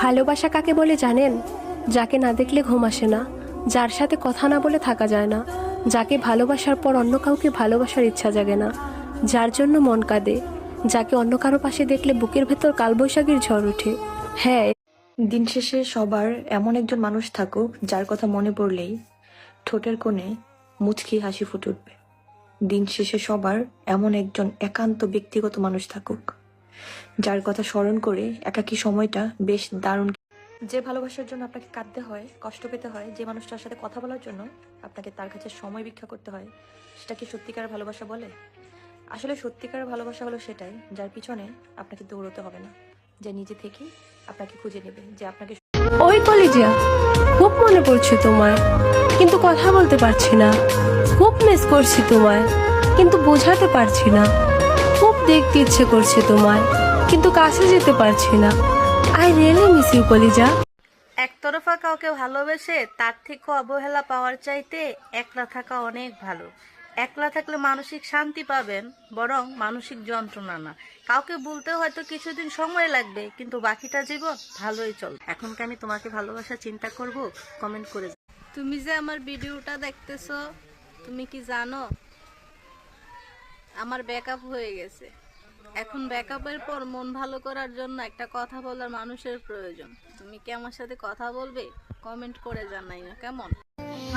ভালোবাসা কাকে বলে জানেন? যাকে না দেখলে ঘুম আসে না, যার সাথে কথা না বলে থাকা যায় না, যাকে ভালোবাসার পর অন্য কাউকে ভালোবাসার ইচ্ছা জাগে না, যার জন্য মন কাঁদে, যাকে অন্য কারো পাশে দেখলে বুকের ভেতর কালবৈশাখীর ঝড় ওঠে। হ্যাঁ, দিন শেষে সবার এমন একজন মানুষ থাকুক যার কথা মনে পড়লেই ঠোঁটের কোণে মুচকি হাসি ফুটে উঠবে। দিন শেষে সবার এমন একজন একান্ত ব্যক্তিগত মানুষ থাকুক যার কথা স্মরণ করে একাকী সময়টা বেশ দারুণ। যে ভালোবাসার জন্য আপনাকে কাঁদতে হয়, কষ্ট পেতে হয়, যে মানুষটার সাথে কথা বলার জন্য আপনাকে তার কাছে সময় ভিক্ষা করতে হয়, সেটা কি সত্যিকার ভালোবাসা বলে? আসলে সত্যিকার ভালোবাসা হলো সেটাই যার পিছনে আপনাকে দৌড়তে হবে না, যে নিজে থেকেই আপনাকে খুঁজে নেবে, যে আপনাকে ওই কলিজা, খুব মনে পড়ছে তোমায়, কিন্তু কথা বলতে পারছি না। খুব মিস করছি তোমায়, কিন্তু বোঝাতে পারছি না। খুব দেখতে ইচ্ছে করছে তোমায়, কিন্তু কাছে যেতে পারছি না। আই রিয়েলি মিস ইউ কলিজা। একতরফা কাউকে ভালোবেসে তার থেকে অবহেলা পাওয়ার চাইতে একলা থাকা অনেক ভালো। একলা থাকলে মানসিক শান্তি পাবেন, বরং মানসিক যন্ত্রণা না। কাউকে বলতে হয়তো কিছুদিন সময় লাগবে, কিন্তু বাকিটা জীবন ভালোই চল। এখন কি আমি তোমাকে ভালোবাসা চিন্তা করব? কমেন্ট করে। তুমি যে আমার ভিডিওটা দেখতেছো, তুমি কি জানো আমার ব্যাকআপ হয়ে গেছে? এখন ব্যাকআপের পর মন ভালো করার জন্য একটা কথা বলার মানুষের প্রয়োজন। তুমি কি আমার সাথে কথা বলবে? কমেন্ট করে জানাই না কেমন?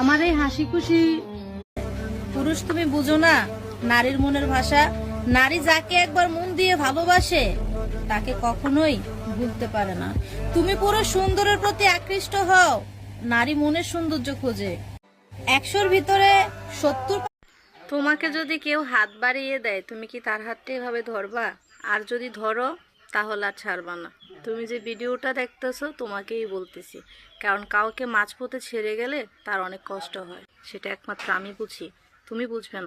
আমার এই হাসি খুশি পুরুষ তুমি বুঝো না নারীর মনের ভাষা। নারী যাকে একবার মন দিয়ে ভালোবাসে তাকে কখনোই ভুলতে পারে না। তুমি পুরো সুন্দরের প্রতি আকৃষ্ট হও, নারী মনের সৌন্দর্য খোঁজে। 100-র ভিতরে 70। তোমাকে যদি কেউ হাত বাড়িয়ে দেয়, তুমি কি তার হাতটা এভাবে ধরবা? আর যদি ধরো তাহলে আর ছাড়বা না। তুমি যে ভিডিওটা দেখতেছো তোমাকেই বলতেছি, কারণ কাউকে মাঝপথে ছেড়ে গেলে তার অনেক কষ্ট হয়, সেটা একমাত্র আমি বুঝি, তুমি বুঝবে না।